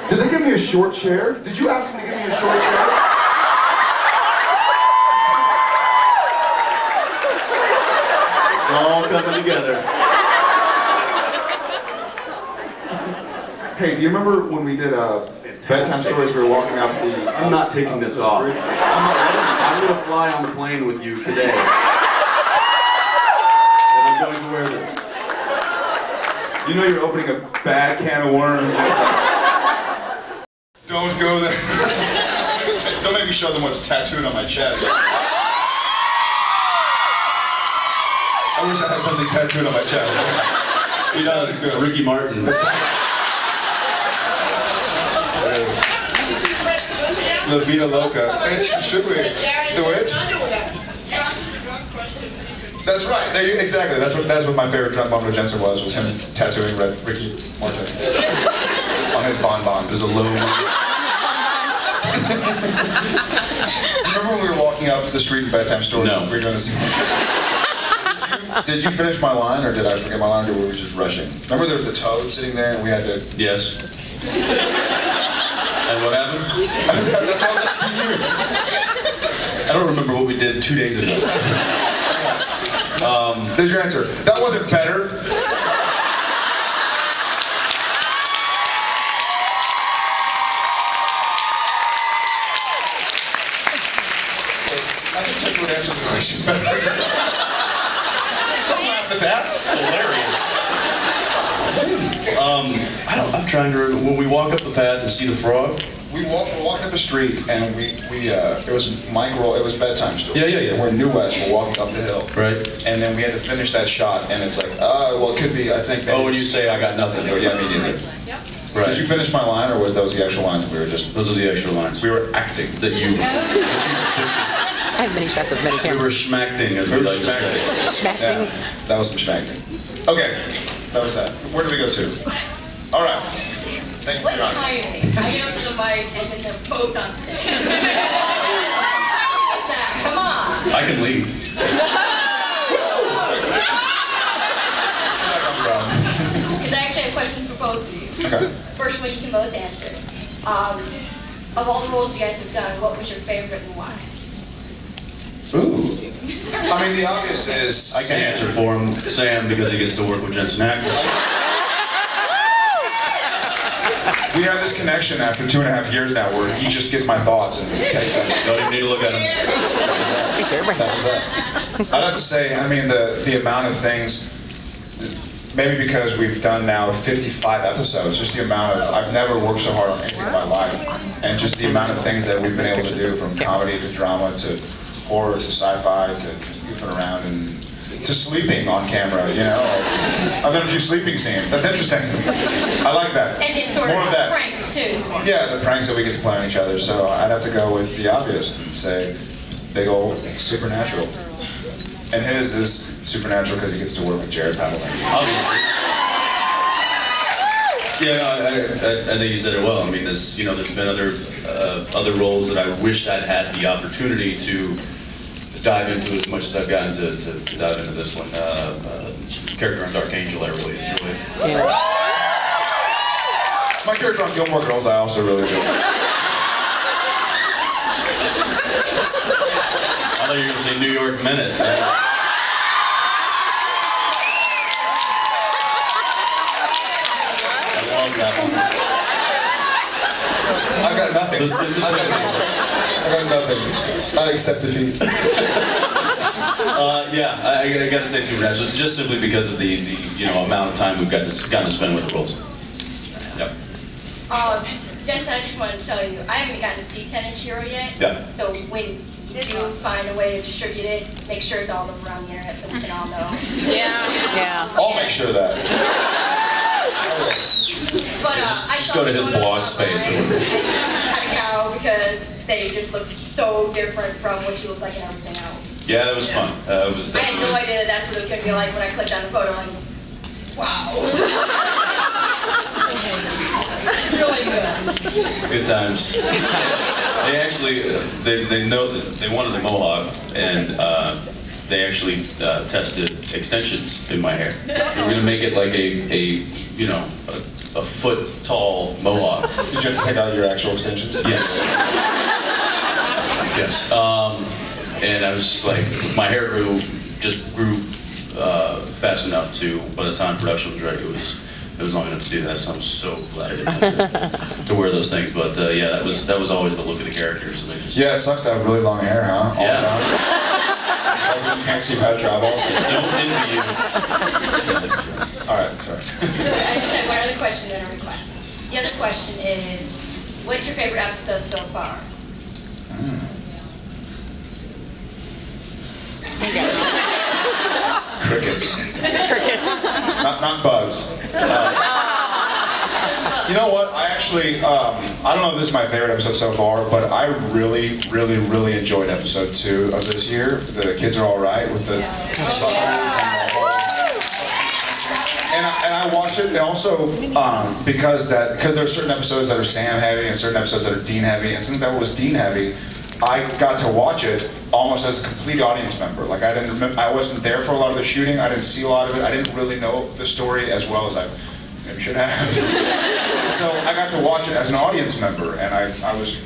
Did they give me a short chair? Did you ask me to give me a short chair? It's all coming together. Hey, do you remember when we did bedtime stories? We were walking out the. I'm not taking this off. I'm going to fly on the plane with you today. And I'm going to wear this. You know you're opening a bad can of worms. Don't go there. Don't make me show them what's tattooed on my chest. I wish I had something tattooed on my chest. He does. Ricky Martin. La Vida Loca. Should we do it? That's right. There you, exactly. That's what my favorite drum bummer Jensen was him tattooing Ricky Martin on his bonbon. It was a low. Remember when we were walking out the street in bedtime story? No. We were doing this. Did you finish my line, or did I forget my line, or were we just rushing? Remember there was the toad sitting there, and we had to. Yes. And what happened? I don't remember what we did 2 days ago. There's your answer. That wasn't better. I think Chuck would answer the question better. Don't laugh at that. It's hilarious. I'm trying to remember, when we walk up the path and see the frog. We're walking up the street, and it was it was bedtime story. Yeah. We're in New West, we're walking up the hill. Right. And then we had to finish that shot, and it's like, well, it could be, I think. Oh, when you say I got nothing. Oh, yeah, me neither. Yep. Right. Did you finish my line, or was those the actual lines? We were just. Those are the actual lines. We were acting. That you. I have many shots of many We cameras. were schmacting, as we like to say. Schmacting. Yeah, that was some schmacking. Okay, that was that. Where do we go to? All right. Thank you for What your honesty. timing? I get up to the mic and then they're both on stage. What is that? Come on. I can leave. Because I actually have questions for both of you. Okay. First one you can both answer. Of all the roles you guys have done, what was your favorite and why? Ooh. I mean, the obvious is. I can answer for him, Sam, because he gets to work with Jensen Ackles. We have this connection after 2.5 years now where he just gets my thoughts and takes them. Don't even need to look at him. That was that. I'd have to say, I mean, the amount of things, maybe because we've done now 55 episodes, just the amount of, I've never worked so hard on anything in my life, and just the amount of things that we've been able to do, from comedy to drama to horror to sci-fi to goofing around and to sleeping on camera, you know. I've done a few sleeping scenes. That's interesting. I like that. And it's sort More of of that. pranks too. Yeah, the pranks that we get to play on each other. So I'd have to go with the obvious and say big old Supernatural. And his is Supernatural because he gets to work with Padalecki. Obviously. Yeah, I think you said it well. I mean, there's been other roles that I wish I'd had the opportunity to dive into as much as I've gotten to dive into this one. Character on Dark Angel, I really enjoyed. Yeah. My character on Gilmore Girls, I also really do. I thought you were going to say New York Minute. I love that one. I got nothing. It's a I got nothing. I accept defeat. Yeah, I got to say Supernatural. It's just simply because of the amount of time we've gotten to spend with the roles. Yep. Jensen, I just wanted to tell you, I haven't gotten to see Tenachiro yet. Yeah. So when you do find a way to distribute it, make sure it's all over on the internet so we can all know. Yeah. I'll make sure of that. But I Just saw go to his photos blog online space or and had to go because they just look so different from what you look like and everything else. Yeah, that was fun. It was I had no definitely. idea that's what it was going to be like when I clicked on the photo. I'm like, wow. Really good. Good times. They actually, they know that they wanted the mohawk, and they actually tested extensions in my hair. We're gonna make it like a foot tall mohawk. Did you have to take out your actual extensions? Yes. Yes. And I was just like, my hair grew fast enough to, by the time production was ready, it was long enough to do that. So I'm so glad I didn't have to wear those things. But yeah, that was always the look of the character. So they just Yeah, it sucks to have really long hair, huh? All Yeah. the time. Like you can't see how to travel. don't envy you. All right, sorry. I just have one other question and a request. The other question is, what's your favorite episode so far? Crickets. Crickets. Not bugs. You know what? I actually, I don't know if this is my favorite episode so far, but I really, really, really enjoyed episode 2 of this year. The kids are all right with the and I watched it, and also because there are certain episodes that are Sam heavy and certain episodes that are Dean heavy, and since I was Dean heavy, I got to watch it almost as a complete audience member. Like I wasn't there for a lot of the shooting. I didn't see a lot of it. I didn't really know the story as well as I maybe should have. So I got to watch it as an audience member, and I was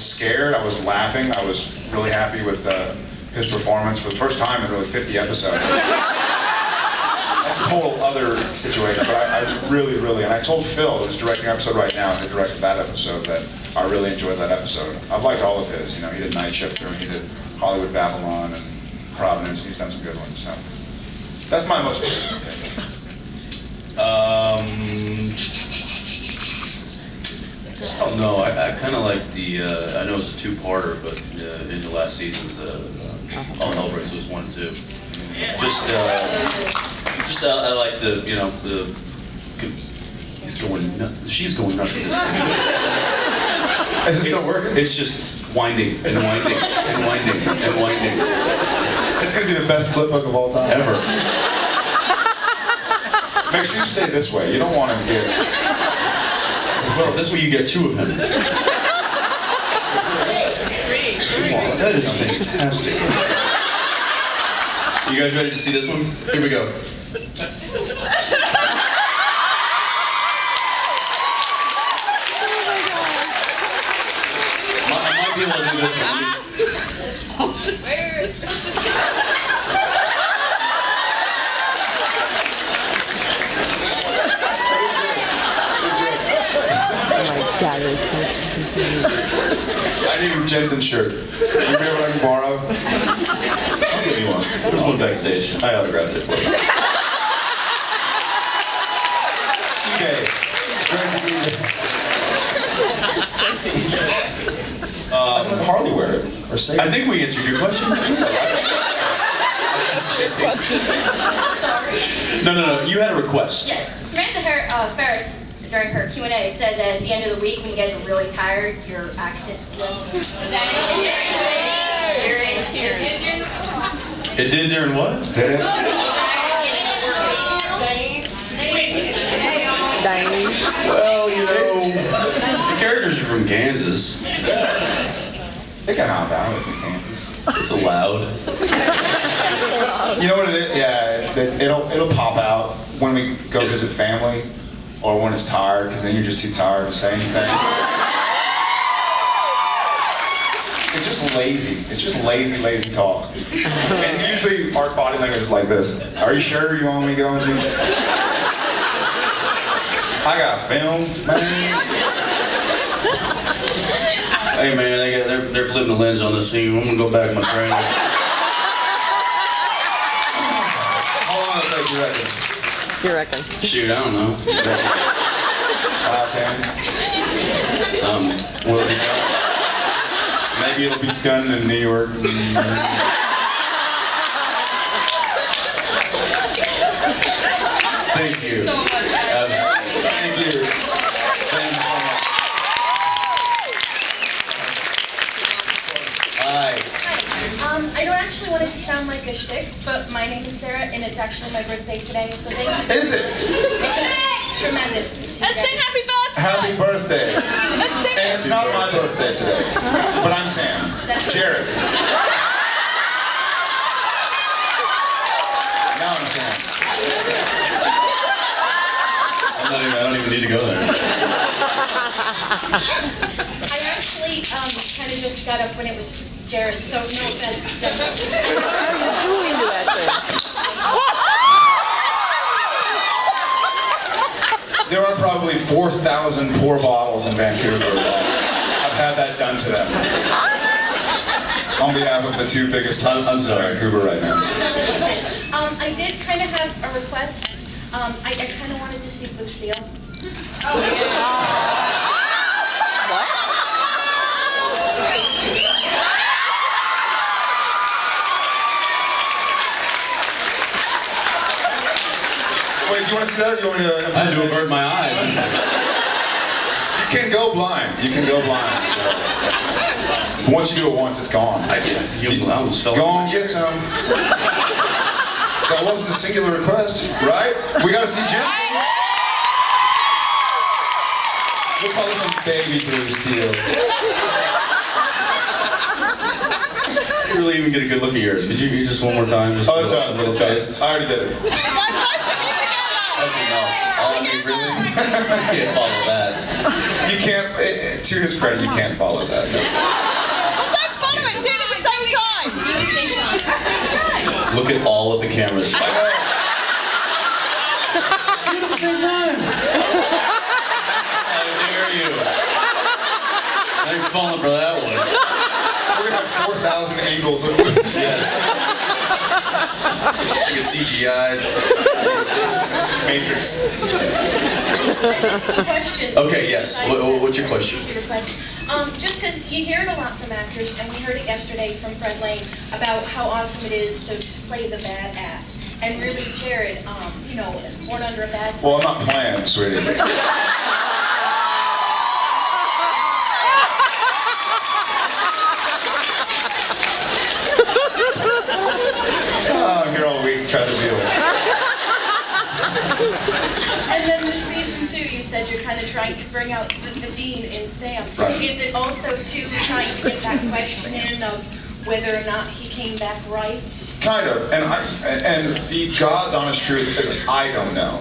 scared. I was laughing. I was really happy with his performance for the first time in really 50 episodes. That's a whole other situation, but I really, really, and I told Phil, who's directing an episode right now, and who directed that episode, that I really enjoyed that episode. I've liked all of his. You know, he did Night Shifter, and he did Hollywood Babylon, and Providence, and he's done some good ones. So that's my most recent favorite. Oh no, I kind of like the. I know it's a two-parter, but in the last season, All Hell Breaks Loose 1 and 2. I like the, you know, she's going nuts with this. Is it still working? It's just winding and winding and winding and winding. It's going to be the best flip book of all time. Ever. Make sure you stay this way. You don't want him here. Well, this way you get 2 of him. That is fantastic. You guys ready to see this one? Here we go. I might be able to do this one. Oh my God, it's so confusing. I need a Jensen shirt. You remember what I can borrow? I'll give you one. There's one backstage. I autographed it for you. Okay. Great to be here. Harley wear it. Or say I think we answered your question. No. You had a request. Yes, Samantha Ferris, during her Q&A, said that at the end of the week, when you guys are really tired, your accent slips. It did during what? Did it? Dining. Well, you know, the characters are from Kansas. They can hop out if they can. It's allowed. You know what it is? Yeah, it'll pop out when we go visit family, or when it's tired, because then you're just too tired to say anything. It's just lazy. It's just lazy talk. And usually our body language is like this. Are you sure you want me to go and do this? I got film, man. Hey man, they're flipping the lens on this thing. I'm gonna go back to my trailer. How long will it take, you reckon? You reckon? Shoot, I don't know. 5, 10? Will it Maybe it'll be done in New York. Thank you. So much. Thank you. Thank you so much. Hi. I don't actually want it to sound like a shtick, but my name is Sarah, and it's actually my birthday today, so thank you. Is it? This is tremendous. Let's sing happy birthday! Happy birthday. Let's sing And it's not my birthday today, but I'm Sam. Jared. Now I'm Sam. I don't even need to go there. I actually kind of just got up when it was Jared, so no offense, Jensen. How are you doing to that thing? There are probably 4,000 pour bottles in Vancouver. I've had that done to them. On behalf of the two biggest towns in Vancouver right now. I did kind of have a request. I kind of wanted to see V2.0. Wait, do you want to see that or do you want me to... I had to avert my eyes. You can go blind. You can go blind. So. But once you do it once, it's gone. I almost fell Go off my on, chair. get some. That wasn't a singular request, right? We got to see Jensen. We'll call him Baby Blue Steel. I didn't really even get a good look at yours. Could you do just one more time? Just Oh, it's a little taste. I already did it. That's enough. Oh, I mean, really? I can't follow that. You can't, to his credit, you can't follow that. No. Look at all of the cameras. I know. Do it at the same time. How dare you? Thanks for falling for that one. We're going to have 4,000 angles of this. Yes. It's like a CGI Matrix. Question. Okay, yes. What's your question? Just because you hear it a lot from actors, and we heard it yesterday from Fred Lane about how awesome it is to play the badass. And really, Jared, you know, born under a bad sign. Well, I'm not playing, sweetie. Oh, here all week, try to deal. And then this season 2, you said you're kind of trying to bring out the Dean in Sam. Right. Is it also too trying to get that question in of whether or not he came back right? Kind of, and the God's honest truth is I don't know.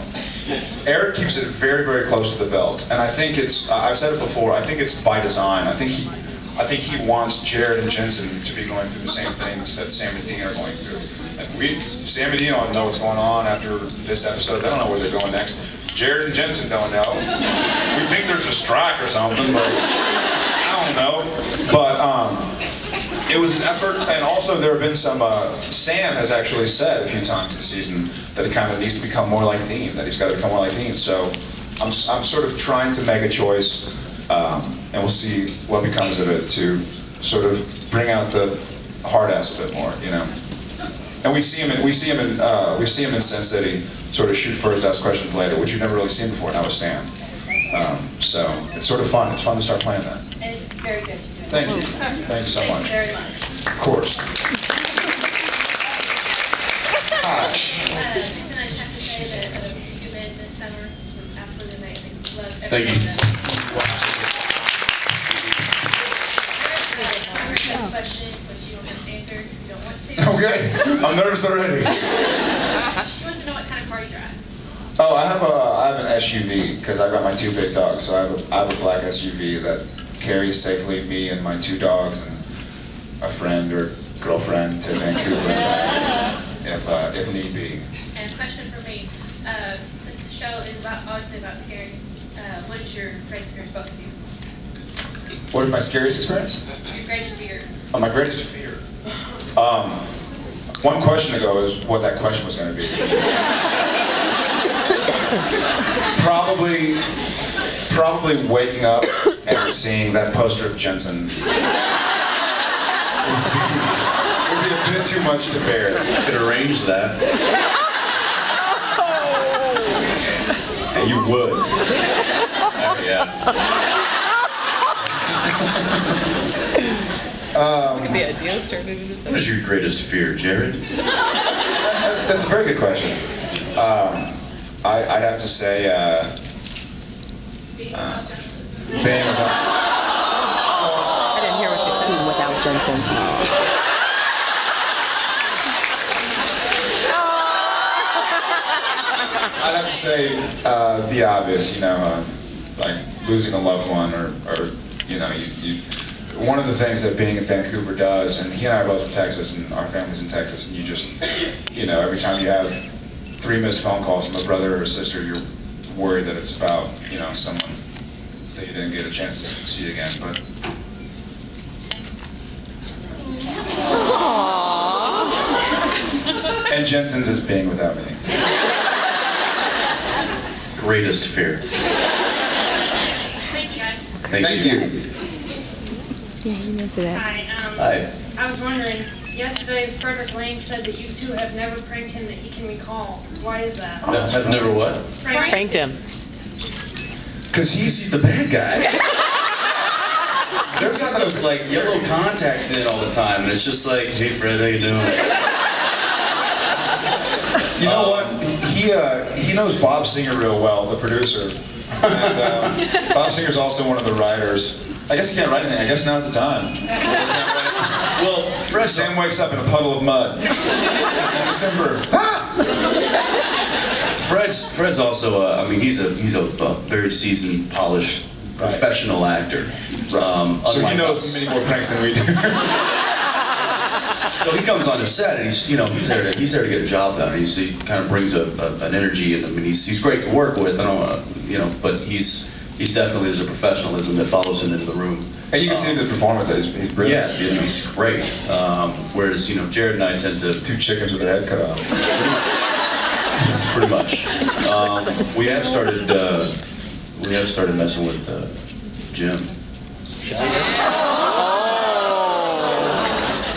Eric keeps it very, very close to the belt, and I think it's, I've said it before, I think it's by design. I think he wants Jared and Jensen to be going through the same things that Sam and Dean are going through. Like Sam and Dean don't know what's going on after this episode. They don't know where they're going next. Jared and Jensen don't know. We think there's a strike or something, but I don't know. But it was an effort, and also there have been some, Sam has actually said a few times this season that he kind of needs to become more like Dean, that he's got to become more like Dean. So I'm sort of trying to make a choice, and we'll see what becomes of it, to sort of bring out the hard ass a bit more, you know. And we see him in Sin City, sort of shoot first, ask questions later, which you've never really seen before. Now with Sam, so it's sort of fun. It's fun to start playing that. And it's very good. Thank you. Thank you so Thank much. you very much. Of course. Hi. Jason, I just have to say that you did this summer was absolutely amazing. Love every Thank you. minute of it. I have a question, which you don't have to answer if you don't want to. Okay. I'm nervous already. She wants to know what kind of car you drive. Oh, I have an SUV because I've got my two big dogs. So I have a black SUV that carries safely me and my two dogs and a friend or girlfriend to Vancouver if need be. And a question for me, since the show is obviously about scaring, what is your greatest fear, both of you? What is my scariest experience? Your greatest fear. Oh, my greatest fear. One question ago is what that question was going to be. Probably waking up and seeing that poster of Jensen would be a bit too much to bear. I could arrange that. And you would. Yeah. The ideas turned into What something. is your greatest fear, Jared? That's a very good question. I'd have to say being without. I didn't hear what she said. Without Jensen. I'd have to say the obvious, you know, like losing a loved one, or you know, one of the things that being in Vancouver does, and he and I are both from Texas, and our family's in Texas, and you just, you know, every time you have 3 missed phone calls from a brother or a sister, you're worried that it's about, you know, someone that you didn't get a chance to see again. But and Jensen's is being without me. Greatest fear. Thank you, guys. Thank you. Yeah, you answer that. Hi, Hi. I was wondering, yesterday Frederick Lane said that you two have never pranked him that he can recall. Why is that? I've never what? Pranked him. Because He's the bad guy. There's got those like yellow contacts in all the time, and it's just like, hey Fred, how you doing? You know what? He knows Bob Singer real well, the producer. And Bob Singer's also one of the writers. I guess he can't write anything. I guess now's the time. Well, Fred, Sam wakes up in a puddle of mud. December. Fred's also, I mean, he's a very seasoned, polished, professional actor. So he Unlike knows us. many more pranks than we do. So he comes on the set and he's there to get a job done. He kind of brings an energy, and I mean he's great to work with. I don't want to, but he's definitely, there's a professionalism that follows him into the room. And you can see him in the performance that he's brilliant. Yeah, he's great. Whereas Jared and I tend to 2 chickens with their head cut off. pretty much. We have started messing with Jim.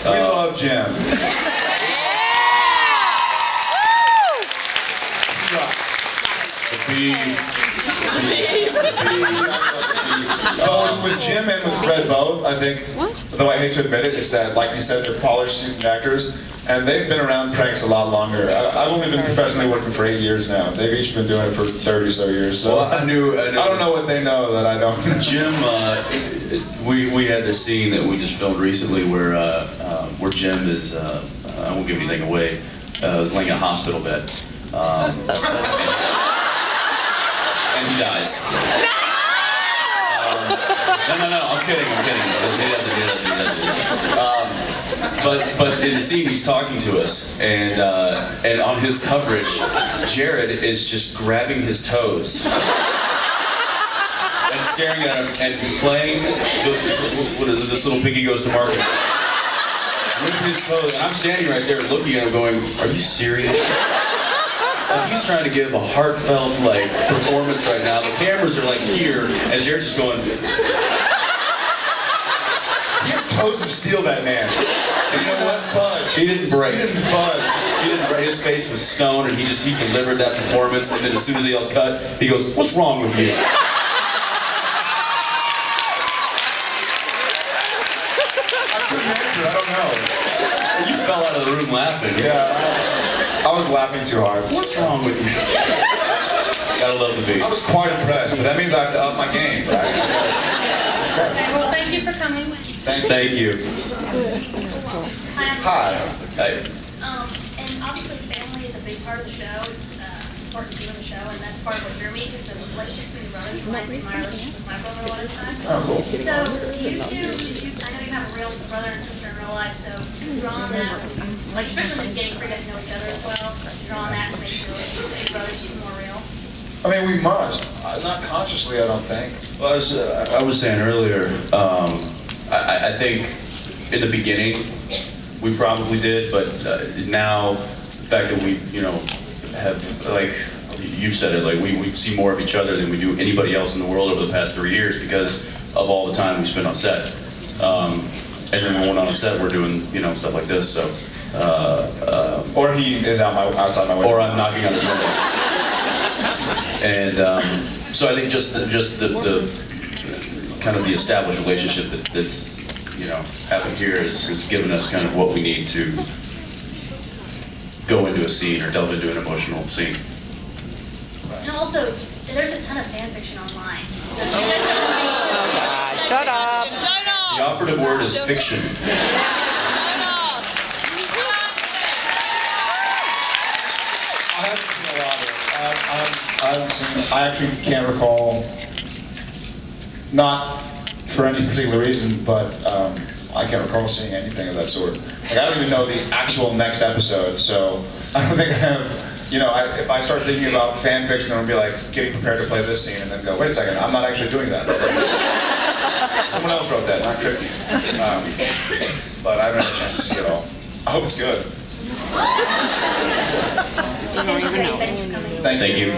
We love Jim. With Jim and with Fred both, I think, though I hate to admit it, is that, like you said, they're polished, seasoned actors, and they've been around pranks a lot longer. I've only been professionally working for 8 years now. They've each been doing it for 30 so years. So Well, I don't know what they know that I don't. Jim, we had this scene that we just filmed recently where Jim is, I won't give anything away, was laying in a hospital bed. And he dies. No, I was kidding, I'm kidding. He doesn't. But in the scene, he's talking to us, and on his coverage, Jared is just grabbing his toes and staring at him and playing this little piggy goes to market with his toes. And I'm standing right there looking at him going, are you serious? Like, he's trying to give a heartfelt performance right now. The cameras are here, and Jared's just going. He has toes of steel, that man. And you know what? Budge. He didn't break. He didn't budge. He didn't break. His face was stone, and he delivered that performance. And then as soon as he yelled cut, he goes, "What's wrong with you?" I couldn't answer. I don't know. You fell out of the room laughing. Yeah, I was laughing too hard. What's wrong with you? Gotta love the beat. I was quite impressed, but that means I have to up my game, right? Okay, well, thank you for coming. Thank you. Hi. Hey. And obviously family is a big part of the show. It's important to the show, and that's part of what drew me, because the relationship between brothers reminds me of my relationship with my brother a lot of the time. Oh, cool. So, you two, I know you have a real brother and sister in real life, so draw on that, especially in the beginning, for you guys to know each other as well, draw on that to make your relationship with your brothers seem more real. I mean, we must. Not consciously, I don't think. Well, as I was saying earlier, I think in the beginning we probably did, but now the fact that we, have, you said it, we see more of each other than we do anybody else in the world over the past 3 years because of all the time we spent on set. And then when we're not on set, we're doing, stuff like this. So, Or he is outside my window. or I'm knocking on his window. And so I think just the kind of the established relationship that's happened here has given us kind of what we need to go into a scene or delve into an emotional scene. And also, there's a ton of fan fiction online. So Shut up. The operative word is fiction. I haven't seen a lot of it. I actually can't recall not for any particular reason, but I can't recall seeing anything of that sort. Like, I don't even know the actual next episode, so I don't think I have, you know, if I start thinking about fan fiction, I'm going to be like getting prepared to play this scene and then go, wait a second, I'm not actually doing that. Someone else wrote that, not Cookie. But I haven't had a chance to see it all. I hope it's good. Thank you.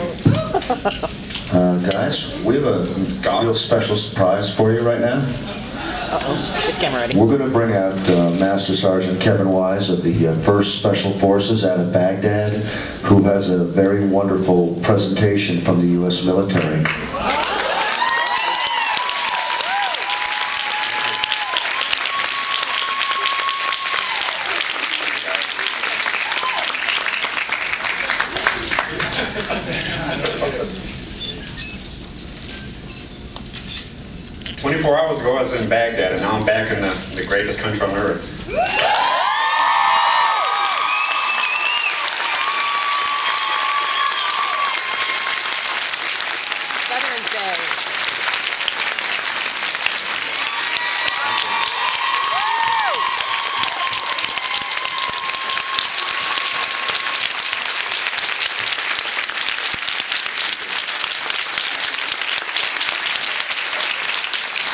Guys, we have a real special surprise for you right now. Get camera ready. We're going to bring out Master Sergeant Kevin Wise of the 1st Special Forces out of Baghdad, who has a very wonderful presentation from the U.S. military. Hours ago I was in Baghdad, and now I'm back in the greatest country on earth. Veterans Day.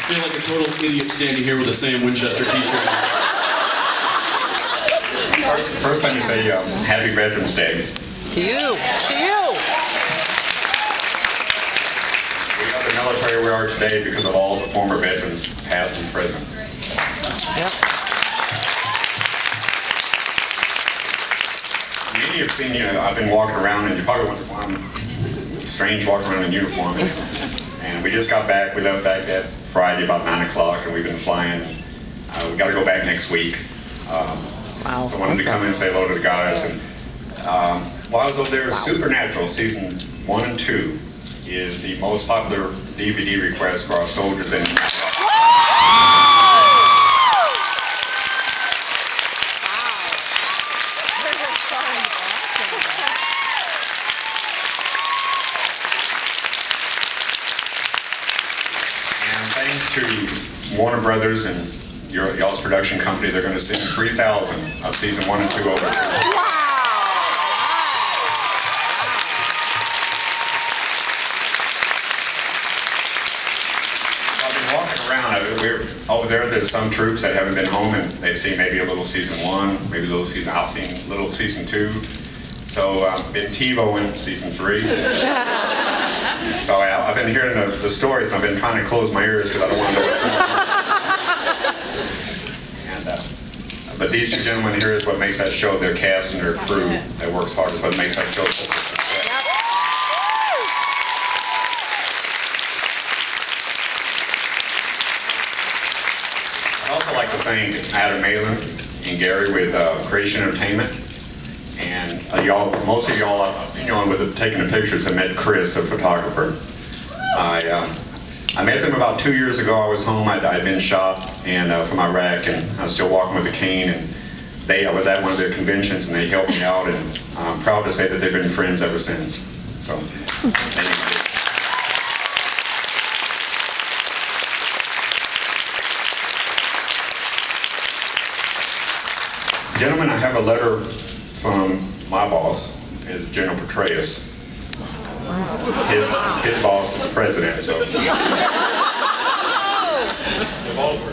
I feel like a total idiot standing here with a Sam Winchester t-shirt. First time you say Happy Veterans Day. To you. To you. We are the military we are today because of all the former veterans, past and present. Yep. Many have seen, you know, I've been walking around, and you probably wonder why I'm strange walking around in uniform. And we just got back. We left Baghdad Friday about 9 o'clock, and we've been flying. We got to go back next week. Wow. So I wanted to come in and say hello to the guys. And while I was over there, Supernatural Season 1 and 2 is the most popular DVD request for our soldiers in to Warner Brothers and y'all's production company, they're going to sing 3,000 of Season 1 and 2 over. I've been walking around. We're over there. There's some troops that haven't been home, and they've seen maybe a little Season 1, maybe a little Season. I've seen a little Season 2. So I've been TiVoing Season 3. So I've been hearing the stories, and I've been trying to close my ears because I don't want to know what's going on. But these two gentlemen here is what makes that show, their cast and their crew that works hard, is what makes that show such a success. I'd also like to thank Adam Malin and Gary with Creation Entertainment. And y'all, most of y'all, I've seen y'all with taking the pictures. I met Chris, a photographer. I met them about 2 years ago. I was home. I'd been shot and from Iraq, and I was still walking with a cane. And I was at one of their conventions, and they helped me out. And I'm proud to say that they've been friends ever since. So, anyway. Gentlemen, I have a letter from my boss, is General Petraeus. His boss is the president, so.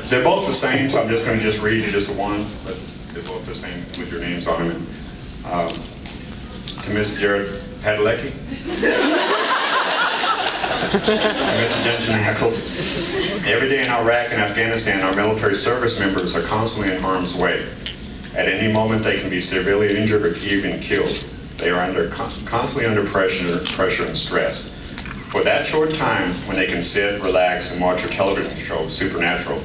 They're both the same, so I'm just going to read you just one, but they're both the same with your names on them. To Mr. Jared Padalecki. Mr. Jensen and Ackles. Every day in Iraq and Afghanistan, our military service members are constantly in harm's way. At any moment, they can be severely injured or even killed. They are constantly under pressure and stress. For that short time, when they can sit, relax, and watch a television show, Supernatural,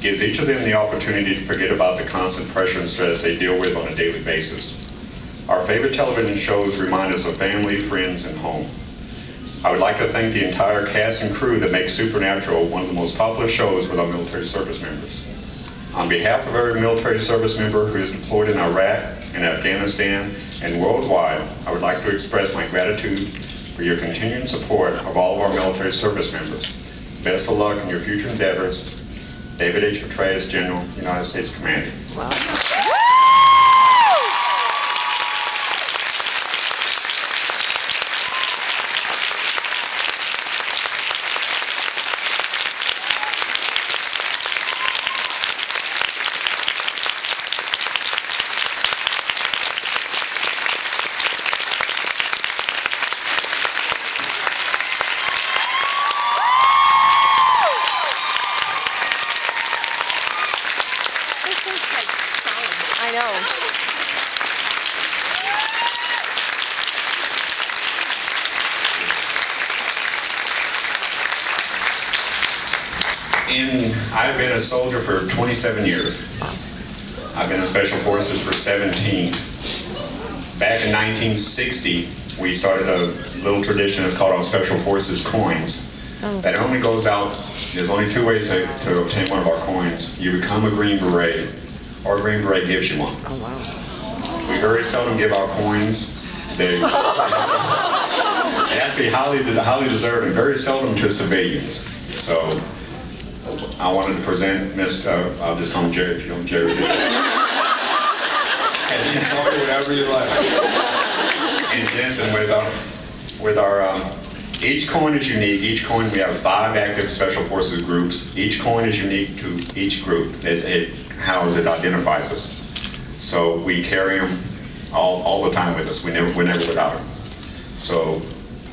gives each of them the opportunity to forget about the constant pressure and stress they deal with on a daily basis. Our favorite television shows remind us of family, friends, and home. I would like to thank the entire cast and crew that makes Supernatural one of the most popular shows with our military service members. On behalf of every military service member who is deployed in Iraq and Afghanistan and worldwide, I would like to express my gratitude for your continued support of all of our military service members. Best of luck in your future endeavors. David H. Petraeus, General, United States Commander. Wow. I know. I've been a soldier for 27 years. I've been in Special Forces for 17. Back in 1960, we started a little tradition that's called our Special Forces coins. That only goes out, there's only two ways to obtain one of our coins. You become a Green Beret, or a Green Beret gives you one. Oh, wow. We very seldom give out coins. They have to be highly deserved and very seldom to civilians. So I wanted to present I'll just call him Jerry if you don't Jerry. And call me whatever you like. And Jensen with our each coin is unique. Each coin, we have 5 active Special Forces groups. Each coin is unique to each group. It identifies us. So we carry them all the time with us. We're never without them. So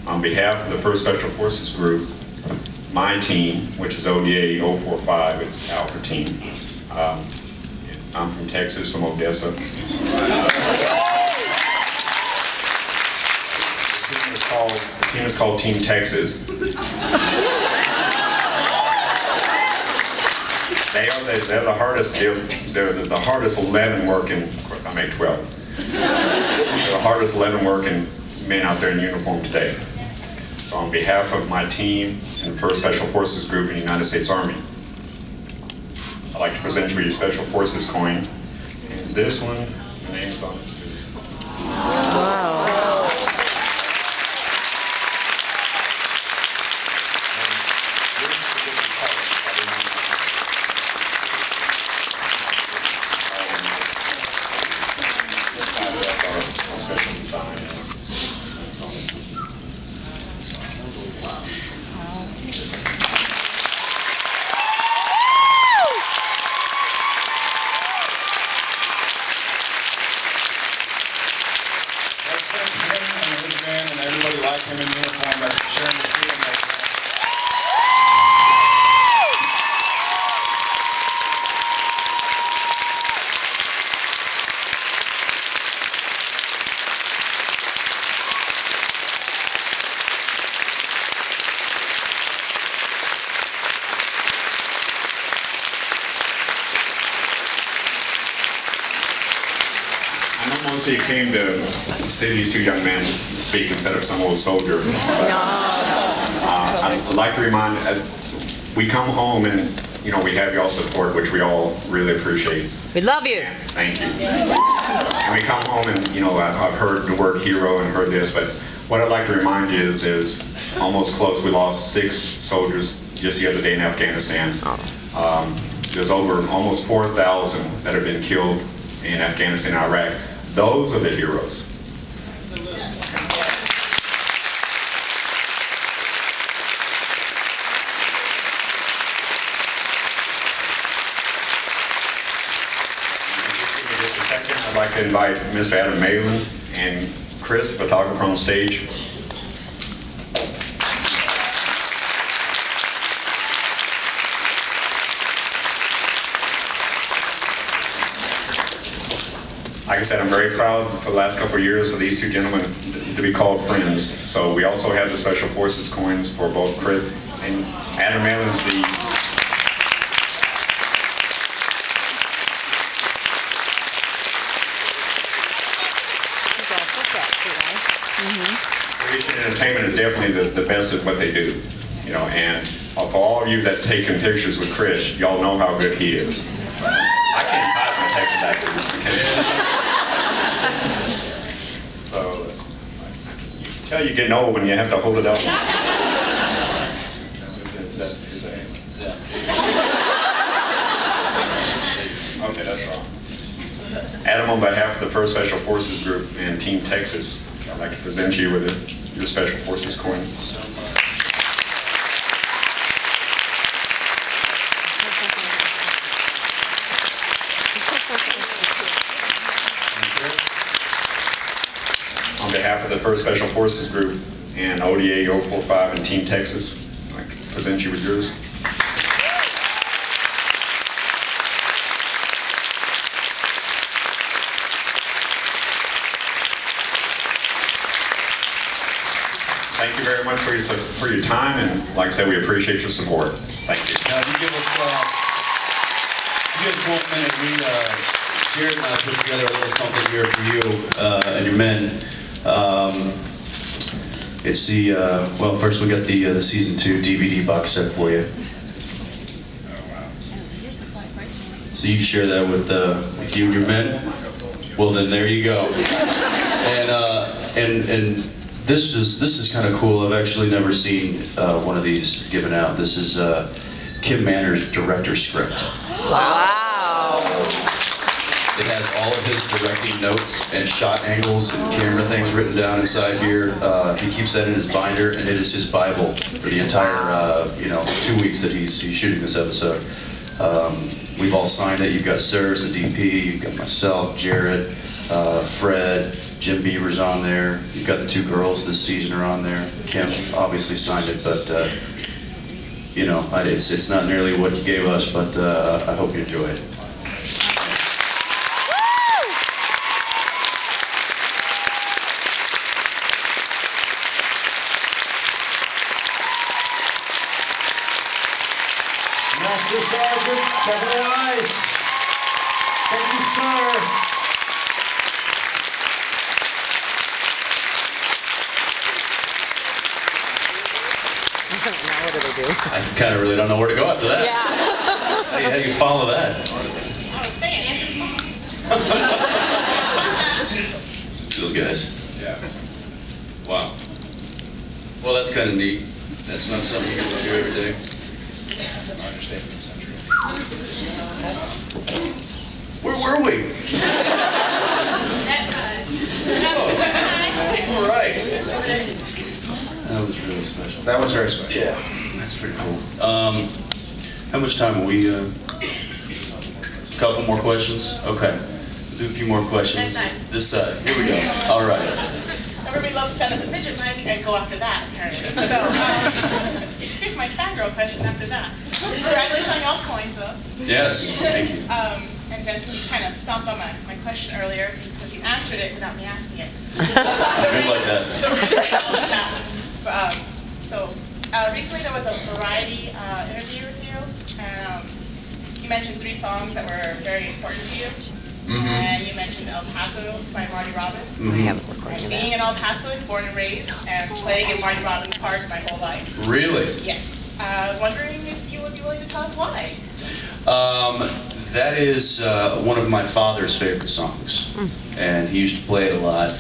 on behalf of the 1st Special Forces Group, my team, which is ODA 045, it's Alpha Team. I'm from Texas, from Odessa. The team is called Team Texas. They're the hardest. They're the hardest 11 working. Of course, I make 12. They're the hardest 11 working men out there in uniform today. So on behalf of my team and 1st Special Forces Group in the United States Army, I'd like to present you a Special Forces coin. And this one, the name's on it. Wow. And everybody like him in uniform that's sharing the freedom they can. I know most of you came to see these 2 young men speak instead of some old soldier. But, I'd like to remind, we come home and, we have y'all's support, which we all really appreciate. We love you. Thank you. And we come home and, I've heard the word hero and heard this, but what I'd like to remind you is almost close. We lost 6 soldiers just the other day in Afghanistan. There's over almost 4,000 that have been killed in Afghanistan and Iraq. Those are the heroes. Just a second, I'd like to invite Mr. Adam Malin and Chris, the photographer, on stage. Like I said, I'm very proud for the last couple of years for these 2 gentlemen to be called friends. So we also have the Special Forces coins for both Chris and Adam Malin's the Creation and Entertainment is definitely the best at what they do. And for all of you that taken pictures with Chris, y'all know how good he is. I can't hide my Texas accent. So, you can tell you're getting old when you have to hold it up. Is that Adam, on behalf of the 1st Special Forces Group and Team Texas, I'd like to present you with your Special Forces coin. On behalf of the 1st Special Forces Group and ODA 045 and Team Texas, I'd like to present you with yours. Thank you very much for your time, and like I said, we appreciate your support. Thank you. Now, if you give us 1 minute, Jared and I put together a little something here for you and your men. It's the, well, first we got the season 2 DVD box set for you. So you share that with you and your men? Well, then there you go. And this is kind of cool. I've actually never seen one of these given out. This is Kim Manner's director's script. Wow. It has all of his directing notes and shot angles and camera things written down inside here. He keeps that in his binder, and it is his Bible for the entire 2 weeks that he's shooting this episode. We've all signed it. You've got Sirs, the DP. You've got myself, Jared, Fred, Jim Beaver's on there. You've got the 2 girls this season are on there. Kim obviously signed it, but it's not nearly what you gave us, but I hope you enjoy it. Master Sergeant Kevin Wise. Thank you, sir. What do they do? I kind of really don't know where to go after that. Yeah. How do you follow that? Those guys. Yeah. Wow. Well, that's kind of neat. That's not something you get to do every day. Where were we? All right. That was really special. That was very special. Yeah, that's pretty cool. How much time are we? A couple more questions? Okay. We'll do a few more questions. This side. Here we go. All right. Everybody loves to stand at the midget mic and go after that, apparently. So, here's my fangirl question after that. Congratulations on y'all's coins, though. Yes, thank you. And Jensen, you kind of stomped on my question earlier because you answered it without me asking it. Good like that. Recently there was a variety interview with you, and you mentioned 3 songs that were very important to you. And you mentioned El Paso by Marty Robbins. I haven't recorded And that. being an El Pasoan, born and raised, and playing in Marty Robbins Park my whole life. Really? Yes. Wondering if you would be willing to tell us why. That is one of my father's favorite songs, and he used to play it a lot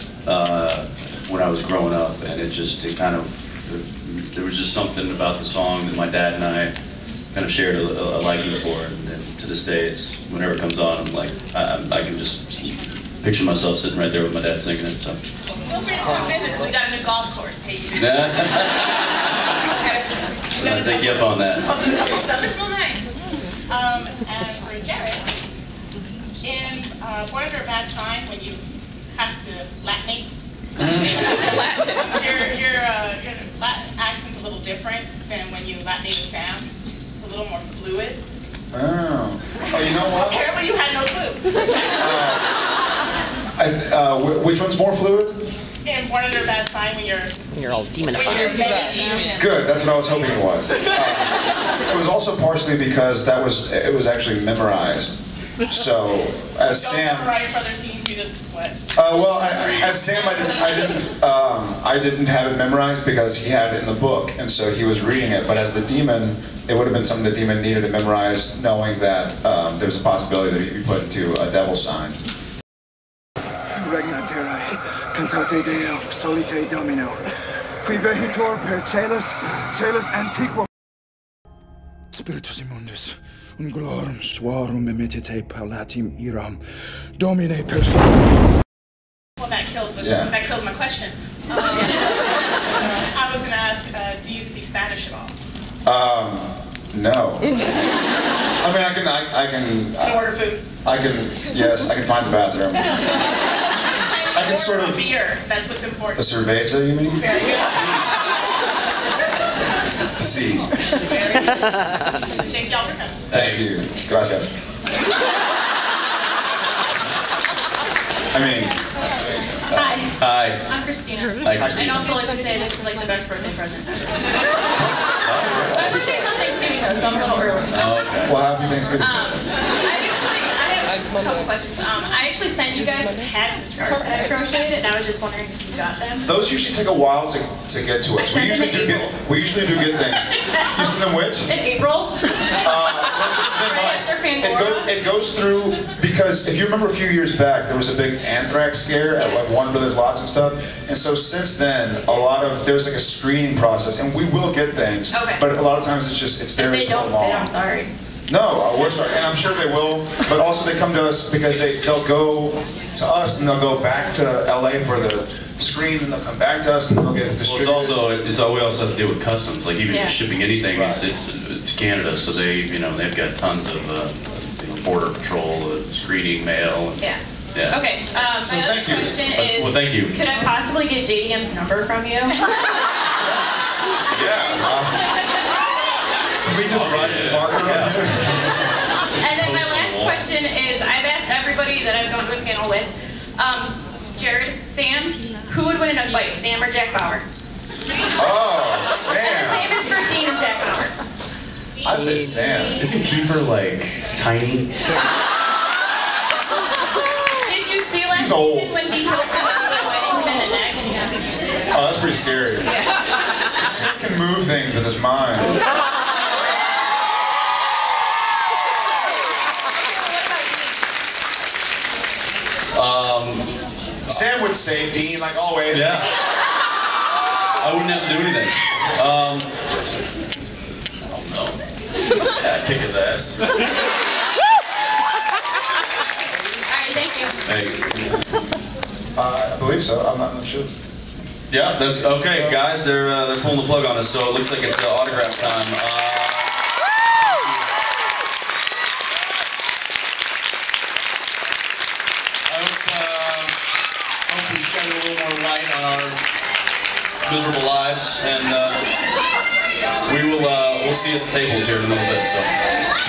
when I was growing up, and there was just something about the song that my dad and I kind of shared a liking for, and to this day, it's whenever it comes on, I'm like, I can just picture myself sitting right there with my dad singing it. So. Feel free to come visit. We got a new golf course. Hey, I'll take you up on that. It's real nice. And for Jared, in Born Under a Bad Sign, when you have to Latinate, your Latin accent's a little different than when you Latinate a Sam. It's a little more fluid. Oh, you know what? Apparently you had no clue. Which one's more fluid? In Born Under a Bad Sign, when you're all demonified. Good, that's what I was hoping it was. It was also partially because it was actually memorized. So, as don't Sam... memorize for other scenes, you just, what? As Sam, I didn't have it memorized because he had it in the book, and so he was reading it. But as the demon, it would have been something the demon needed to memorize, knowing that there was a possibility that he'd be put into a devil sign. Regna terrae, cantate Deo, solite Domino, qui vehitor per caelus antiquo. Spiritus immundus, unglorum suarum emitite palatim iram, domine personam. Well, that kills my question. I was going to ask, do you speak Spanish at all? No. I mean, I can Order food. Yes, I can find the bathroom. I can sort of... beer, that's what's important. A cerveza, you mean? Very good. Sí. Very good. Thank y'all for coming. Thank you. Gracias. Hi. Hi. I'm Christina. Hi, I'd Christina. also like to say this is like the best birthday present ever. My birthday's on Thanksgiving though, so I'm a little early. Oh, okay. Well, happy Thanksgiving. I have a couple questions. I actually sent you guys hats and scarves that I crocheted, and I was just wondering if you got them. Those usually take a while to get to us. We usually do get things. You send them which? In April. It goes through, because if you remember a few years back, there was a big anthrax scare at like Warner Brothers lots and stuff. And so since then, there's like a screening process, and we will get things. Okay. But a lot of times it's very If they don't, long. then I'm sorry. No, we're sorry, and I'm sure they will. But also they come to us because they'll go to us and they'll go back to LA for the screen, and they'll come back to us and they'll get distributed. Well, we also have to deal with customs. Like even if you're shipping anything, Right. it's Canada, so they've got tons of border patrol, screening, mail. Yeah. Yeah. Okay. My So other thank you. question is, Well, thank you. could I possibly get JDM's number from you? Yeah. We just write it, marker on here. And then my last question is, I've asked everybody that I've gone to a panel with, Jared, Sam, who would win in a fight, Sam or Jack Bauer? Oh, And the Sam. same is for Dean and Jack Bauer. I'd say Sam. Isn't Kiefer like tiny? Did you see last He's old. season when he killed somebody by biting him in the neck? Oh, that's pretty scary. Sam can move things with his mind. Sam would save Dean like always. Yeah. I wouldn't have to do anything. I don't know. Yeah, I'd kick his ass. All right, thank you. Thanks. I believe so. I'm not sure. Yeah, that's okay, guys. They're pulling the plug on us, so it looks like it's autograph time. I hope we shed a little more light on our miserable lives, and we'll see you at the tables here in a little bit. So.